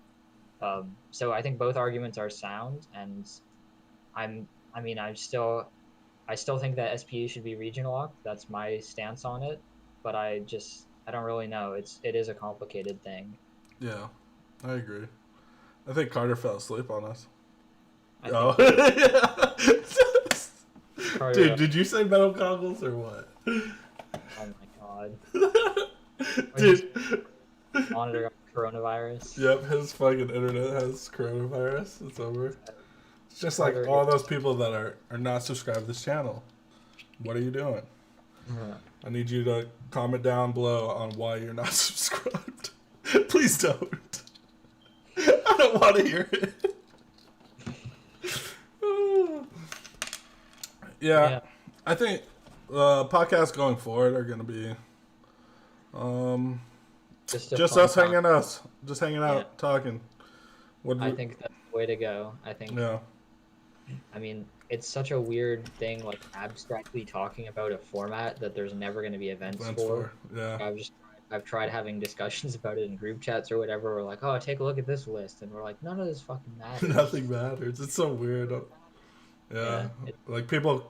So I think both arguments are sound, and I mean, I still think that SPE should be regional locked. That's my stance on it, but I don't really know. It is a complicated thing. Yeah, I agree. I think Carter fell asleep on us. I Oh, think dude, Carter, did you say metal goggles or what? oh my god, Dude, monitor coronavirus. yep, his fucking internet has coronavirus. It's over. It's just like Carter all is- those people that are not subscribed to this channel. What are you doing? I need you to comment down below on why you're not subscribed. Please don't. I don't want to hear it. Yeah, I think podcasts going forward are going to be Just, a just fun us talk. hanging out, Yeah. talking. What I think that's the way to go. I think. yeah, I mean, it's such a weird thing, like abstractly talking about a format that there's never going to be events that's for. yeah. I've tried having discussions about it in group chats or whatever. We're like, oh, take a look at this list, and we're like, none of this fucking matters. Nothing matters. It's so weird. Yeah, Like people,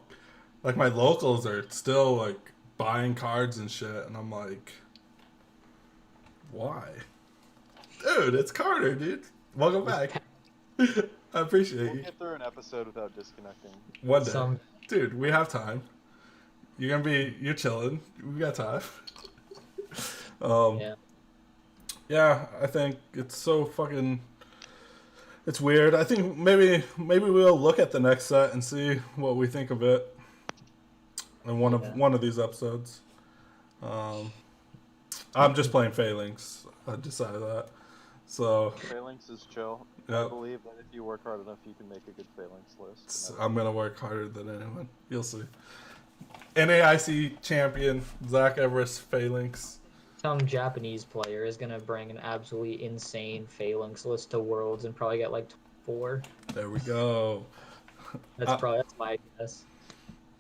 like my locals are still like buying cards and shit, and I'm like, why, dude? It's Carter, dude. Welcome back. I appreciate We'll you. get through an episode without disconnecting. One day, Some dude. We have time. You're chilling. We got time. yeah. Yeah, I think it's so fucking. It's weird. I think maybe we'll look at the next set and see what we think of it in one of these episodes. I'm just playing Phalanx. I decided that. So Phalanx is chill. yeah, I believe that if you work hard enough, you can make a good Phalanx list. I'm gonna work harder than anyone. You'll see. NAIC champion Zach Everest Phalanx. Some Japanese player is gonna bring an absolutely insane Phalanx list to Worlds and probably get like 4. There we go. That's my guess.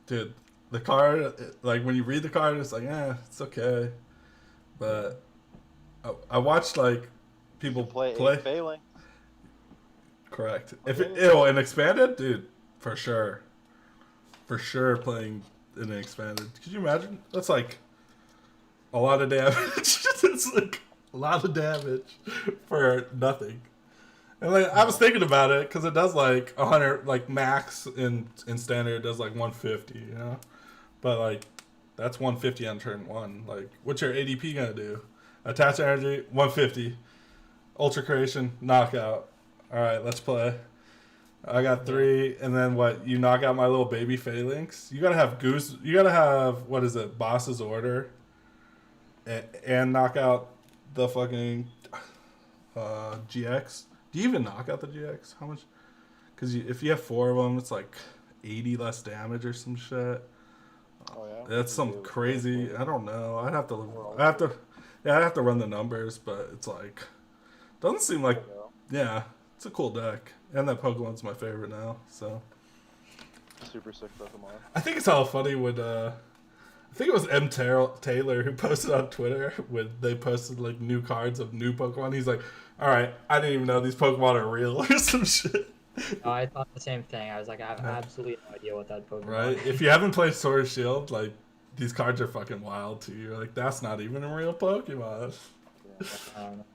Dude, the card, like when you read the card, it's like, it's okay. But I watched like people Play Phalanx. Correct. If an expanded, dude, for sure playing in an expanded. Could you imagine? That's like a lot of damage. It's like a lot of damage for nothing. And like I was thinking about it because it does like 100, like max in standard it does like 150, you know. But like that's 150 on turn 1. Like what's your ADP gonna do? Attach energy 150, ultra creation knockout. All right, let's play. I got 3, and then what? You knock out my little baby Phalanx. You gotta have Goose. You gotta have what is it? Boss's Order, and knock out the fucking GX. Do you even knock out the GX? How much? Because if you have 4 of them, it's like 80 less damage or some shit. Oh yeah. That's some crazy. I don't know. I'd have to run the numbers, but it's like doesn't seem like. Yeah, it's a cool deck, and that Pokemon's my favorite now. So Super sick Pokemon. I think it's all funny when I think it was Taylor who posted on Twitter when they posted like new cards of new Pokemon. He's like, "All right, I didn't even know these Pokemon are real or some shit." Oh, I thought the same thing. I was like, I have absolutely no idea what that Pokemon Right? is. If you haven't played Sword and Shield, like these cards are fucking wild to you. You're like, that's not even a real Pokemon. I don't know.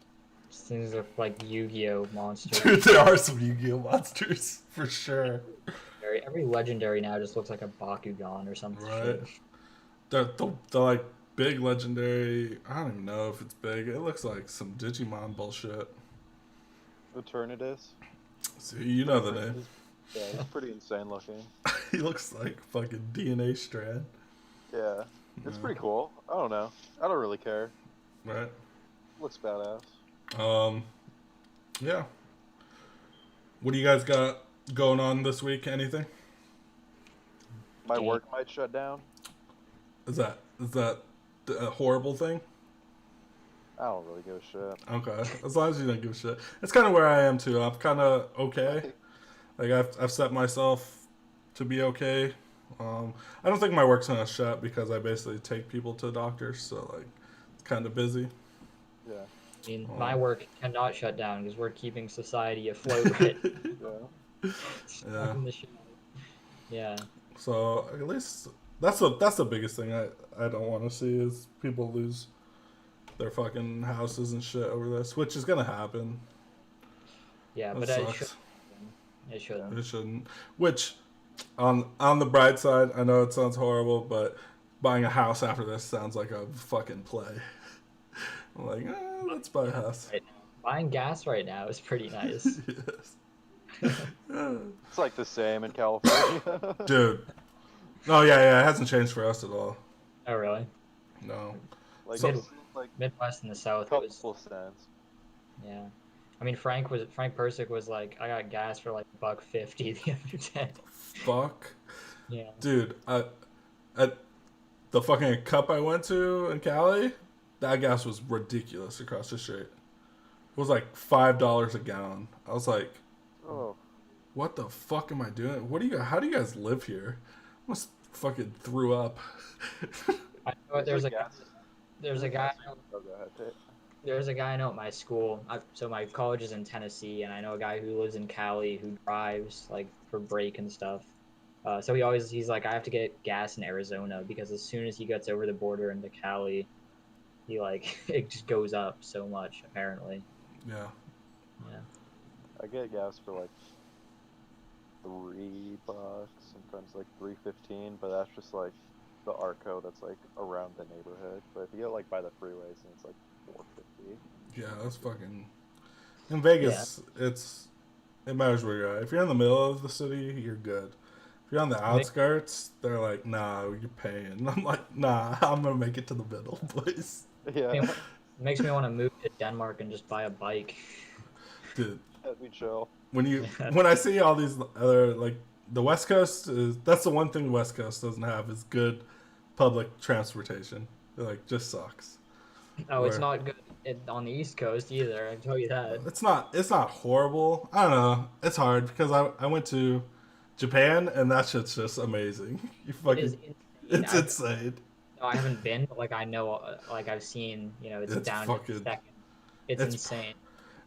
Things are like Yu-Gi-Oh monsters. Dude, there are some Yu-Gi-Oh monsters for sure. Every legendary now just looks like a Bakugan or something. Right. The like big legendary. I don't even know if it's big. It looks like some Digimon bullshit. Eternatus. See, you know the name. Yeah, he's pretty insane looking. He looks like fucking DNA strand. Yeah, it's Yeah. pretty cool. I don't know. I don't really care. Right. Looks badass. Yeah. What do you guys got going on this week? Anything? My work might shut down. Is that a horrible thing? I don't really give a shit. Okay, as long as you don't give a shit. It's kind of where I am too. I'm kind of okay. Like I've set myself to be okay. I don't think my work's gonna shut because I basically take people to doctors, so like it's kind of busy. Yeah. I mean, my work cannot shut down because we're keeping society afloat right Yeah. Yeah. in the show. Yeah. So at least that's the biggest thing I don't want to see is people lose their fucking houses and shit over this, which is gonna happen. Yeah, That but sucks. it shouldn't. It shouldn't. Which, on the bright side, I know it sounds horrible, but buying a house after this sounds like a fucking play. I'm like, let's buy a house. Right now. Buying gas right now is pretty nice. Yes. It's like the same in California. Dude. Oh yeah, it hasn't changed for us at all. Oh, really? No. Like So- it's like Midwest and the a South, it couple was, cents. yeah. I mean, Frank Persick was like, I got gas for like $1.50 the other day. Fuck. Yeah. Dude, at the fucking cup I went to in Cali, that gas was ridiculous across the street. It was like $5 a gallon. I was like, Oh, what the fuck am I doing? How do you guys live here? I almost fucking threw up. I know there's a gas. there's a guy Oh, go ahead. Tate. there's a guy I know at my school. So my college is in Tennessee, and I know a guy who lives in Cali who drives like for break and stuff. So he's like, I have to get gas in Arizona because as soon as he gets over the border into Cali, he like it just goes up so much apparently. Yeah. Yeah. I get gas for like $3, sometimes like $3.15, but that's just like the Arco that's like around the neighborhood. But if you go like by the freeways, then it's like $4.50. Yeah, that's fucking. In Vegas, it matters where you're at. If you're in the middle of the city, you're good. If you're on the outskirts, they're like, nah, you're paying. I'm like, nah, I'm gonna make it to the middle, please. Yeah, It makes me want to move to Denmark and just buy a bike. Dude, that'd be chill. when I see all these other like the West Coast that's the one thing the West Coast doesn't have is good public transportation. It like just sucks. Oh, it's Where- not good on the East Coast either. I can tell you that. It's not horrible. I don't know. It's hard because I went to Japan and that shit's just amazing. You It is fucking insane. it's insane. No, I haven't been, but like I know, like I've seen, it's It's down to fucking- the second. It's insane.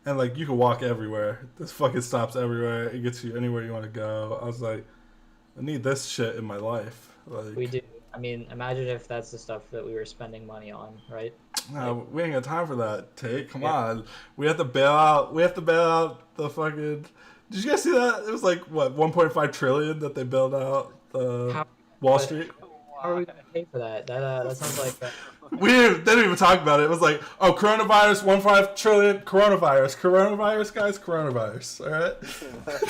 And like you can walk everywhere. This fucking stops everywhere. It gets you anywhere you want to go. I was like, I need this shit in my life. Like We do. I mean, imagine if that's the stuff that we were spending money on, right? no, we ain't got time for that. Tate, come Yeah. on. We have to bail out the fucking. Did you guys see that? It was like what 1.5 trillion that they bailed out How- Wall but- Street. How are we gonna pay for that? That sounds like They didn't even talk about it. It was like, oh, coronavirus, 1.5 trillion, coronavirus, guys, coronavirus. All right,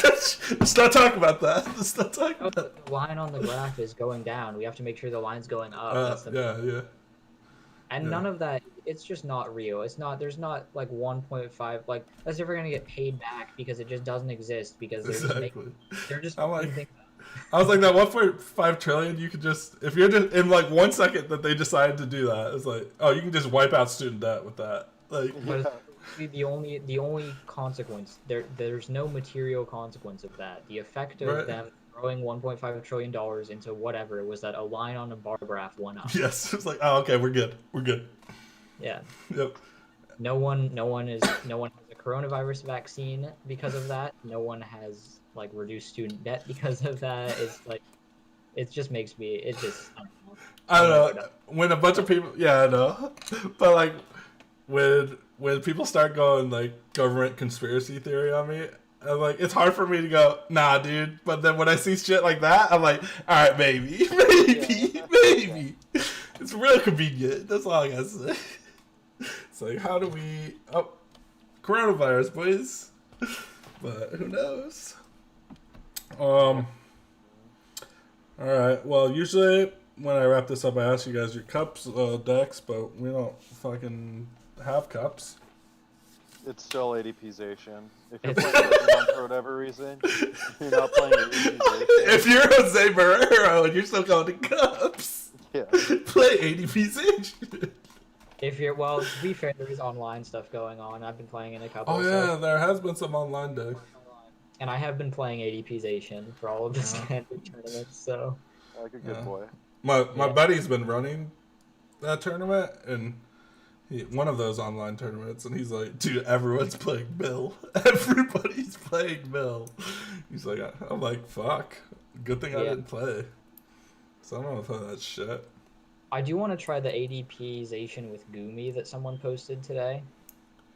let's not talk about that. Let's not talk about that. the line on the graph is going down. We have to make sure the line's going up. That's the Yeah. And Yeah. none of that, it's just not real. There's not like 1.5, like, that's never going to get paid back because it just doesn't exist because Exactly. they're just I'm like- making I was like, that 1.5 trillion, you could just, if you're just, in like 1 second that they decided to do that, it's like, oh, you can just wipe out student debt with that. Like, But the only consequence there's no material consequence of that. The effect of Right. them throwing $1.5 trillion into whatever was that a line on a bar graph went up. yes, it's like, oh, okay, we're good. Yeah. Yep. No one has a coronavirus vaccine because of that. No one has like reduced student debt because of that. It's like it just makes me I don't know. When a bunch of people, yeah, I know. But like, when people start going like government conspiracy theory on me, I'm like, it's hard for me to go, nah, dude. But then when I see shit like that, I'm like, all right, maybe. Maybe. It's real convenient. That's all I gotta say. It's like, how do we? Oh, coronavirus, boys. But who knows? All right. Well, usually when I wrap this up, I ask you guys your cups, decks, but we don't fucking have cups. It's still ADPization. If you're playing Pokemon for whatever reason, you're not playing ADPization. If you're Jose Barrero and you're still going to cups, Yeah. play play ADPZ? If you're well, to be fair, there is online stuff going on. I've been playing in a couple. Oh yeah, there has been some online day. And I have been playing ADPzation for all of the standard tournaments. So Like a good boy. My Yeah. buddy's been running that tournament, and one of those online tournaments, and he's like, dude, everyone's playing Bill. Everybody's playing Bill. He's like, I'm like, fuck. Good thing I Yeah. didn't play. So I don't want to play that shit. I do want to try the ADPzation with Gumi that someone posted today.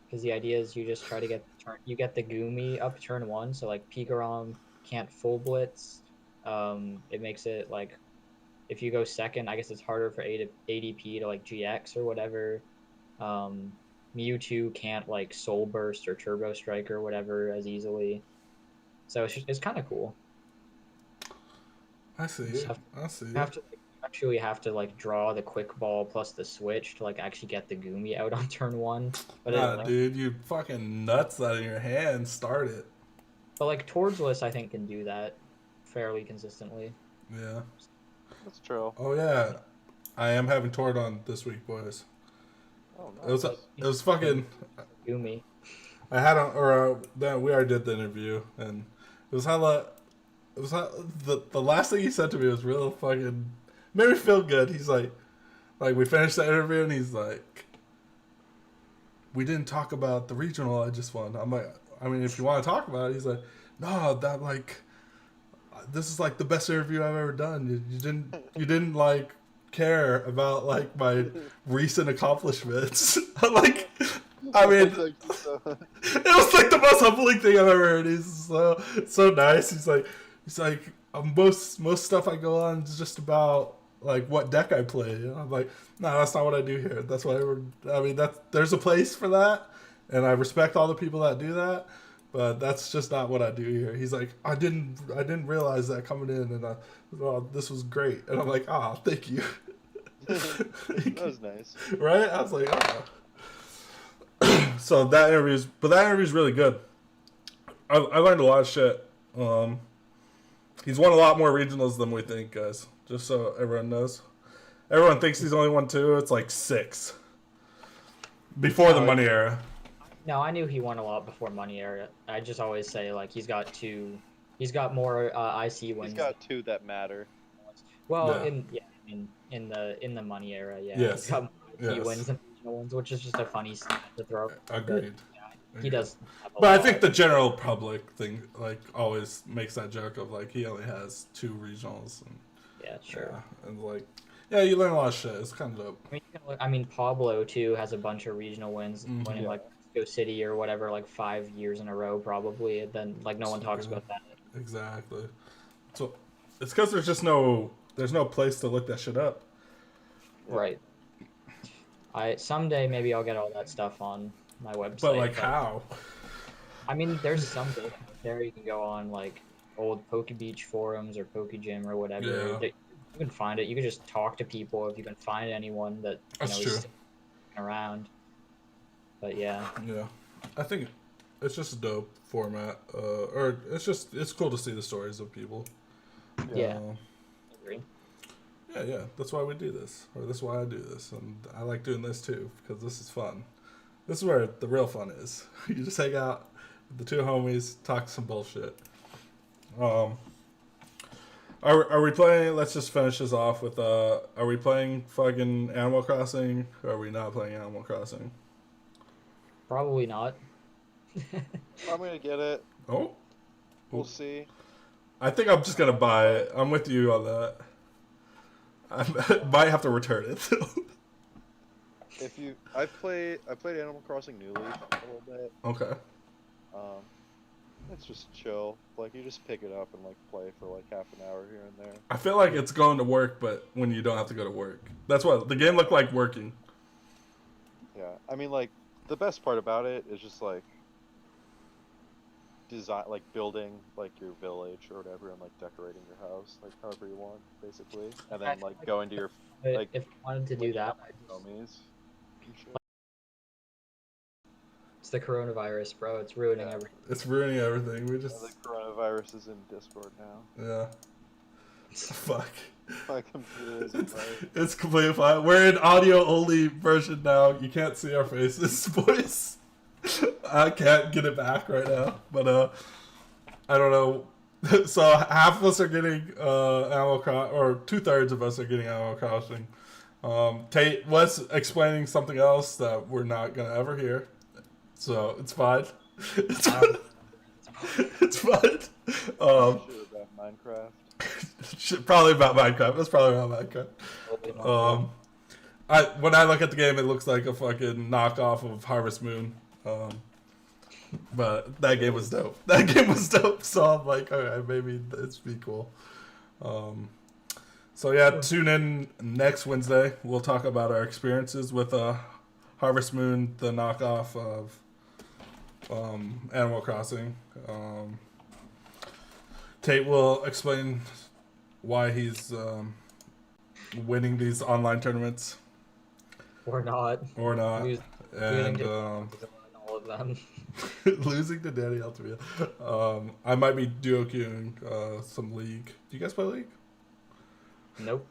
Because the idea is you just try to get you get the Gumi up turn 1, so like Pikarom can't full blitz. It makes it like if you go second, I guess it's harder for ADP to like GX or whatever. Mewtwo can't like Soul Burst or Turbo Strike or whatever as easily. So it's kind of cool. I see You it. actually have to like draw the quick ball plus the switch to like actually get the Gumi out on turn 1. But Nah, dude, you fucking nuts that in your hand. Start it. But like Tordsless, I think can do that fairly consistently. Yeah. That's true. Oh yeah, I am having Tord on this week, boys. Oh, It nice. was fucking. Gumi. I had we already did the interview, and it was hella. It was the last thing he said to me was real fucking made me feel good. He's like we finished the interview, and he's like, we didn't talk about the regional I just won. I'm like, I mean, if you want to talk about it, he's like, no, that like, this is like the best interview I've ever done. You didn't like care about like my recent accomplishments. I'm like, I mean, it was like the most humbling thing I've ever heard. He's so nice. He's like most stuff I go on is just about like what deck I play. And I'm like, no, that's not what I do here. That's what I mean, there's a place for that, and I respect all the people that do that, but that's just not what I do here. He's like, I didn't realize that coming in, and this was great. And I'm like, thank you. That was nice. Right? I was like, So that interview's really good. I learned a lot of shit. He's won a lot more regionals than we think, guys. Just so everyone knows. Everyone thinks he's only won 2. It's like 6. Before the money era. No, I knew he won a lot before money era. I just always say like he's got 2. He's got more IC wins. He's got 2 that matter. Well, Yeah. in the money era, yeah. Yes. He's got more IC wins than regional ones, which is just a funny stat to throw. Agreed. But, he does. But I think the general public thing like always makes that joke of like he only has 2 regionals. And, yeah, sure. Yeah, and like, yeah, you learn a lot of shit. It's kind of dope. I mean, Pablo too has a bunch of regional wins, winning like Mexico City or whatever, like 5 years in a row probably. And then like no one talks about that. Exactly. So it's because there's no place to look that shit up. Right. Someday maybe I'll get all that stuff on my website. But like how? I mean, there's some data there. You can go on like old PokeBeach forums or PokeGym or whatever. Yeah. You can find it. You can just talk to people if you can find anyone that That's is true. sticking around. But yeah. Yeah, I think it's just a dope format. Or it's cool to see the stories of people. Yeah. Agree. Yeah. That's why we do this, or that's why I do this, and I like doing this too because this is fun. This is where the real fun is. You just hang out with the 2 homies, talk some bullshit. Are we playing? Let's just finish this off with. Are we playing fucking Animal Crossing? Or are we not playing Animal Crossing? Probably not. I'm gonna get it. Oh, We'll see. I think I'm just gonna buy it. I'm with you on that. I might have to return it. I played Animal Crossing New Leaf a little bit. Okay. It's just chill. Like you just pick it up and like play for like half an hour here and there. I feel like it's going to work, but when you don't have to go to work. That's what the game looked like working. Yeah, I mean like the best part about it is just like design, like building like your village or whatever, and like decorating your house like however you want, basically, and then like going to your like if you wanted to do that, homies. and shit. it's the coronavirus, bro. It's ruining everything. It's ruining everything. We Yeah, just the coronavirus is in Discord now. yeah. Fuck. My computer isn't right. It's completely fine. We're in audio only version now. You can't see our faces, boys. I can't get it back right now, but I don't know. So half of us are getting Animal Crossing, or 2/3 of us are getting Animal Crossing. Tate was explaining something else that we're not gonna ever hear, so it's fine. It's fine. It's fine. Shit about Minecraft. Probably about Minecraft. It's probably about Minecraft. When I look at the game, it looks like a fucking knockoff of Harvest Moon. But that game was dope. That game was dope. So I'm like, alright, maybe it's be cool. So yeah, tune in next Wednesday. We'll talk about our experiences with Harvest Moon, the knockoff of Animal Crossing. Tate will explain why he's winning these online tournaments. Or not. And all of them. losing to Danny Altamia. I might be duo queuing some League. Do you guys play League? Nope.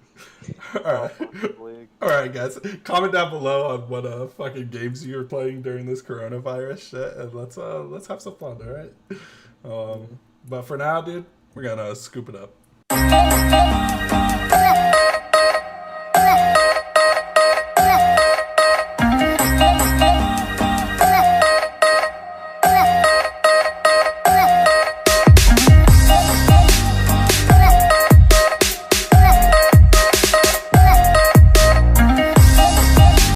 Alright, guys. Comment down below on what fucking games you were playing during this coronavirus shit, and let's have some fun, alright? But for now, dude, we're gonna scoop it up.